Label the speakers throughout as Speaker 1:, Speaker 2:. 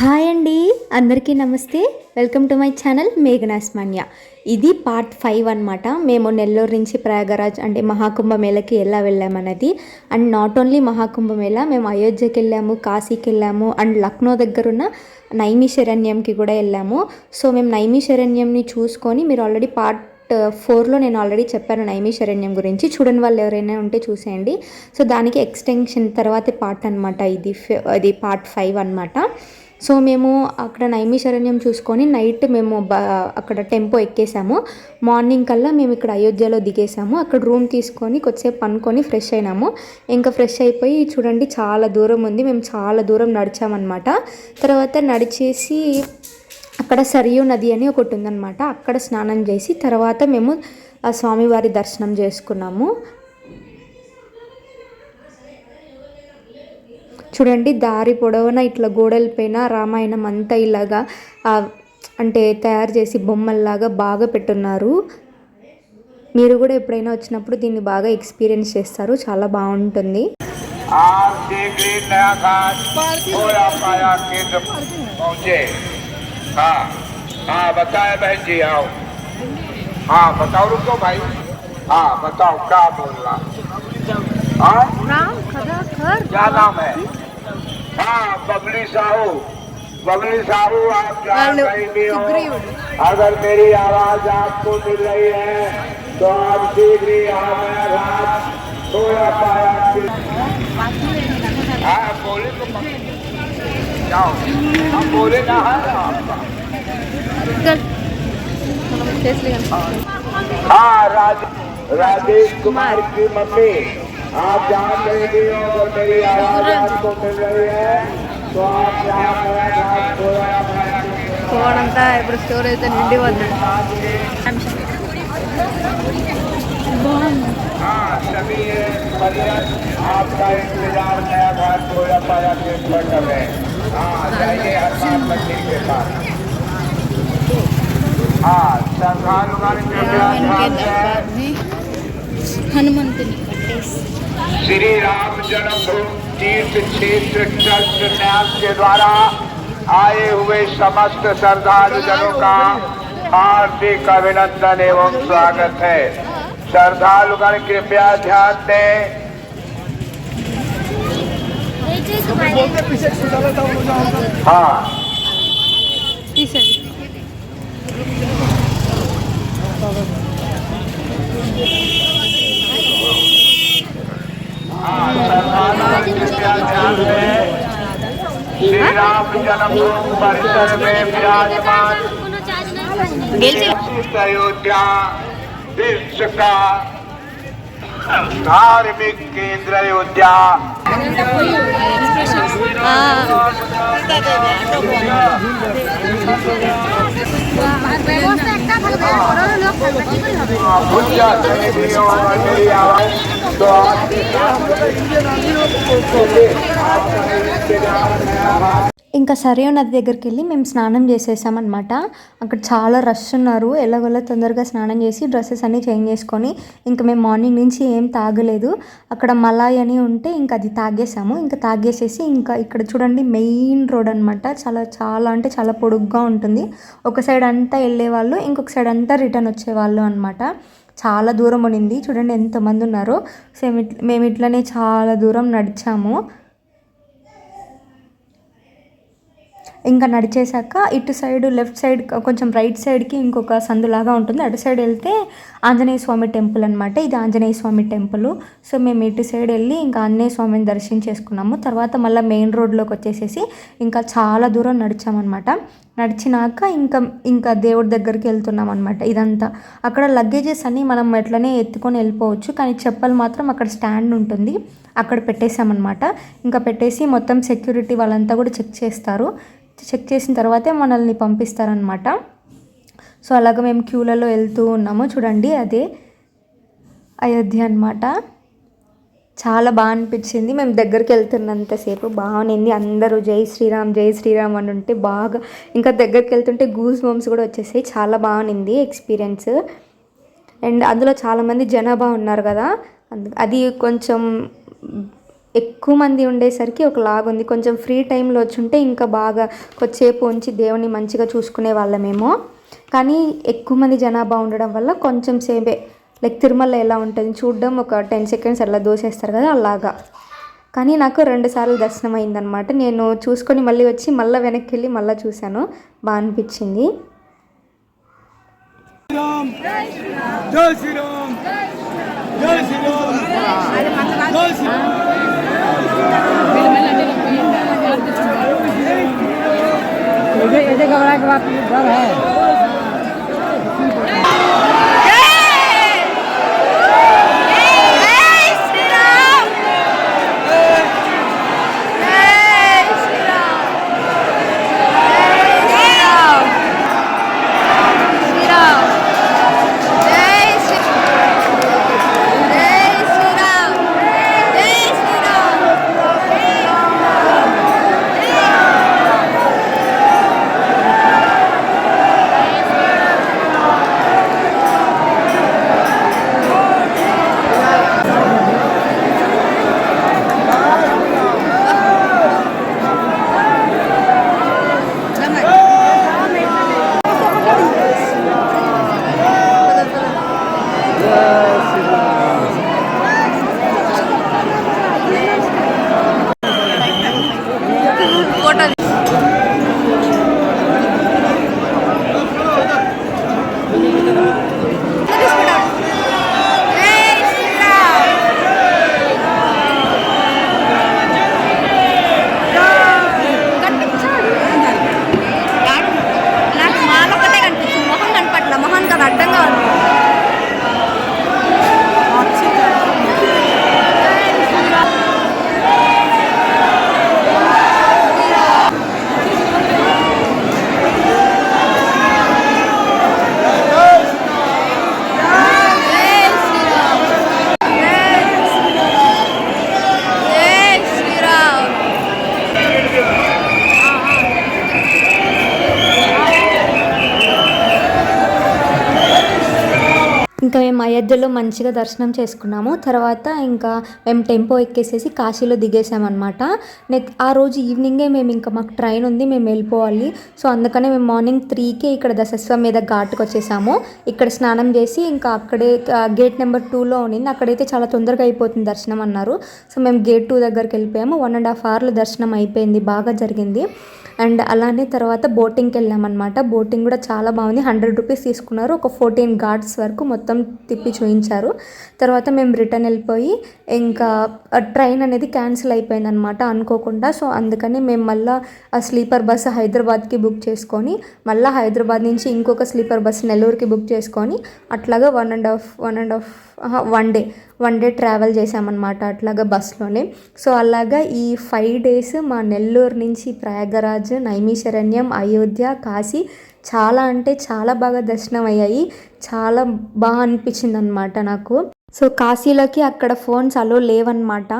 Speaker 1: Hi అండి, అందరికీ నమస్తే. Welcome to my channel Meghana's Manya. ఇది పార్ట్ 5 అనమాట. మేము నెల్లూరు నుంచి ప్రయాగరాజ్ అంటే మహాకుంభమేళకి ఎలా వెళ్ళామన్నది. అండ్ నాట్ ఓన్లీ మహాకుంభమేళ, మేము అయోధ్యకి వెళ్ళాము, కాశీకి వెళ్ళాము, అండ్ లక్నో దగ్గరున్న నైమిషారణ్యంకి కూడా వెళ్ళాము. సో మేము నైమిషారణ్యంని చూసుకొని, మీరు ఆల్రెడీ పార్ట్ 4లో నేను ఆల్రెడీ చెప్పాను నైమిషారణ్యం గురించి. చూడని వాళ్ళు ఎవరైనా ఉంటే చూసేయండి. సో దానికి ఎక్స్టెన్షన్ తర్వాతే పార్ట్ అనమాట ఇది పార్ట్ 5 అనమాట. సో మేము అక్కడ నైమిషారణ్యం చూసుకొని నైట్ మేము అక్కడ టెంపో ఎక్కేసాము. మార్నింగ్ కల్లా మేము ఇక్కడ అయోధ్యలో దిగేసాము. అక్కడ రూమ్ తీసుకొని కొద్దిసేపు పనుకొని ఫ్రెష్ అయినాము. ఇంకా ఫ్రెష్ అయిపోయి చూడండి, చాలా దూరం ఉంది. మేము చాలా దూరం నడిచామన్నమాట. తర్వాత నడిచేసి అక్కడ సరియు నది అని ఒకటి ఉందన్నమాట. అక్కడ స్నానం చేసి తర్వాత మేము ఆ స్వామివారి దర్శనం చేసుకున్నాము. చూడండి, దారి పొడవునా ఇట్లా గోడల పైన రామాయణం అంతా ఇలాగా అంటే తయారు చేసి బొమ్మల్లాగా బాగా పెట్టున్నారు. మీరు కూడా ఎప్పుడైనా వచ్చినప్పుడు దీన్ని బాగా ఎక్స్పీరియన్స్ చేస్తారు, చాలా బాగుంటుంది.
Speaker 2: बबली साहू आप जहाँ कहीं भी हो, अगर मेरी आवाज आपको मिल रही है तो आप शीघ्र ही थोड़ा पाया बोले तो जाओ, हम बोले ना राजेश कुमार की मम्मी, आप जहाँ कहीं भी हो, अगर मेरी आवाज आपको मिल रही है तो आप
Speaker 3: ఫోనంతా ఇప్పుడు స్టోరేజ్ నిండి వద్దు.
Speaker 2: आपका इंतजार नया घाट थोड़ा पाया के में जाइए हनुमान मंदिर के पास.
Speaker 3: హనుమంతుని
Speaker 2: श्री राम जन्मभूमि तीर्थ क्षेत्र ट्रस्ट न्यास के द्वारा आए हुए समस्त श्रद्धालु जनों का हार्दिक अभिनंदन एवं स्वागत है. श्रद्धालुगण कृपया ध्यान दें. हाँ, श्री राम जन्मभूमि परिसर में विराजमान अयोध्या विश्व का धार्मिक केंद्र अयोध्या
Speaker 1: ఇంకా సరియు నది దగ్గరికి వెళ్ళి మేము స్నానం చేసేసామన్నమాట. అక్కడ చాలా రష్ ఉన్నారు. ఎలాగోలా తొందరగా స్నానం చేసి డ్రెస్సెస్ అన్నీ చేంజ్ చేసుకొని ఇంకా మేము మార్నింగ్ నుంచి ఏం తాగలేదు. అక్కడ మలాయ్ అని ఉంటే ఇంకా అది తాగేసాము. ఇంకా తాగేసేసి ఇంకా ఇక్కడ చూడండి, మెయిన్ రోడ్ అనమాట. చాలా చాలా అంటే చాలా పొడుగ్గా ఉంటుంది. ఒక సైడ్ అంతా వెళ్ళేవాళ్ళు, ఇంకొక సైడ్ అంతా రిటర్న్ వచ్చేవాళ్ళు అనమాట. చాలా దూరం ఉండింది. చూడండి ఎంతమంది ఉన్నారో. మేము ఇట్లనే చాలా దూరం నడిచాము. ఇంకా నడిచేసాక ఇటు సైడ్ లెఫ్ట్ సైడ్ కొంచెం రైట్ సైడ్కి ఇంకొక సందులాగా ఉంటుంది. అటు సైడ్ వెళ్తే ఆంజనేయ స్వామి టెంపుల్ అనమాట. ఇది ఆంజనేయ స్వామి టెంపుల్. సో మేము ఇటు సైడ్ వెళ్ళి ఇంకా ఆంజనేయ స్వామిని దర్శించేసుకున్నాము. తర్వాత మళ్ళీ మెయిన్ రోడ్లోకి వచ్చేసేసి ఇంకా చాలా దూరం నడిచామన్నమాట. నడిచినాక ఇంకా దేవుడి దగ్గరికి వెళ్తున్నాం అనమాట. ఇదంతా అక్కడ లగేజెస్ అన్నీ మనం ఎట్లనే ఎత్తుకొని వెళ్ళిపోవచ్చు, కానీ చెప్పలు మాత్రం అక్కడ స్టాండ్ ఉంటుంది, అక్కడ పెట్టేసామన్నమాట. ఇంకా పెట్టేసి మొత్తం సెక్యూరిటీ వాళ్ళంతా కూడా చెక్ చేస్తారు. చెక్ చేసిన తర్వాతే మనల్ని పంపిస్తారనమాట. సో అలాగ మేము క్యూలలో వెళ్తూ ఉన్నాము. చూడండి, అదే అయోధ్య అనమాట. చాలా బాగా అనిపించింది. మేము దగ్గరికి వెళ్తున్నంతసేపు బాగుంది. అందరూ జై శ్రీరామ్ జై శ్రీరామ్ అని ఉంటే బాగా ఇంకా దగ్గరికి వెళ్తుంటే గూస్ బంప్స్ కూడా వచ్చేసాయి. చాలా బాగుంది ఎక్స్పీరియన్స్. అండ్ అందులో చాలామంది జనాభా ఉన్నారు కదా, అది కొంచెం ఎక్కువ మంది ఉండేసరికి ఒక లాగా ఉంది. కొంచెం ఫ్రీ టైంలో వచ్చి ఉంటే ఇంకా బాగా కొద్దిసేపు ఉంచి దేవుని మంచిగా చూసుకునే వాళ్ళమేమో. కానీ ఎక్కువ మంది జనాభా ఉండడం వల్ల కొంచెం సేపే, లైక్ తిరుమల ఎలా ఉంటుంది చూడడం, ఒక 10 seconds అలా దోసేస్తారు కదా అలాగా. కానీ నాకు 2 సార్లు దర్శనం అయిందనమాట. నేను చూసుకొని మళ్ళీ వచ్చి మళ్ళీ వెనక్కి వెళ్ళి మళ్ళీ చూశాను, బాగా అనిపించింది.
Speaker 4: జై శ్రీరామ్, జై శ్రీరామ్, జై శ్రీరామ్. घबरा के बात डर है।
Speaker 1: ఇంకా మేము అయోధ్యలో మంచిగా దర్శనం చేసుకున్నాము. తర్వాత ఇంకా మేము టెంపో ఎక్కేసేసి కాశీలో దిగేసామన్నమాట. ఆ రోజు ఈవినింగే మేము ఇంకా మాకు ట్రైన్ ఉంది, మేము వెళ్ళిపోవాలి. సో అందుకనే మేము మార్నింగ్ 3కే ఇక్కడ దశస్వమేధ ఘాట్కి వచ్చేసాము. ఇక్కడ స్నానం చేసి ఇంకా అక్కడే గేట్ నెంబర్ 2లో ఉన్నింది, అక్కడైతే చాలా తొందరగా అయిపోతుంది దర్శనం అన్నారు. సో మేము గేట్ 2 దగ్గరికి వెళ్ళిపోయాము. 1.5 hours దర్శనం అయిపోయింది, బాగా జరిగింది. అండ్ అలానే తర్వాత బోటింగ్కి వెళ్ళామన్నమాట. బోటింగ్ కూడా చాలా బాగుంది. 100 rupees తీసుకున్నారు. ఒక 14 ఘాట్స్ వరకు మొత్తం తిప్పి చూయించారు. తర్వాత మేము రిటర్న్ వెళ్ళిపోయి ఇంకా ట్రైన్ అనేది క్యాన్సిల్ అయిపోయింది అనమాట అనుకోకుండా. సో అందుకని మేము మళ్ళీ ఆ స్లీపర్ బస్సు హైదరాబాద్కి బుక్ చేసుకొని మళ్ళీ హైదరాబాద్ నుంచి ఇంకొక స్లీపర్ బస్సు నెల్లూరుకి బుక్ చేసుకొని అట్లాగా వన్ డే ట్రావెల్ చేసామన్నమాట అట్లాగా బస్లోనే. సో అలాగా ఈ 5 days మా నెల్లూరు నుంచి ప్రయాగరాజ్, నైమిషారణ్యం, అయోధ్య, కాశీ చాలా అంటే చాలా బాగా దర్శనం అయ్యాయి. చాలా బాగా అనిపించింది అనమాట నాకు. సో కాశీలోకి అక్కడ ఫోన్స్ అలో లేవన్నమాట,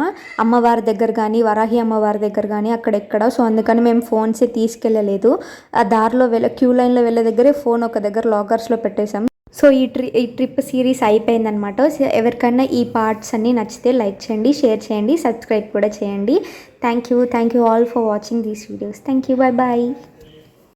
Speaker 1: అమ్మవారి దగ్గర కానీ వరాహి అమ్మవారి దగ్గర కానీ అక్కడెక్కడ. సో అందుకని మేము ఫోన్స్ తీసుకెళ్ళలేదు. ఆ దారిలో క్యూ లైన్లో వెళ్ళే దగ్గరే ఫోన్ ఒక దగ్గర లాకర్స్లో పెట్టేసాం. సో ఈ ట్రిప్ సిరీస్ అయిపోయిందనమాట. సో ఎవరికైనా ఈ పార్ట్స్ అన్నీ నచ్చితే లైక్ చేయండి, షేర్ చేయండి, సబ్స్క్రైబ్ కూడా చేయండి. Thank you all for watching these videos. Thank you, bye.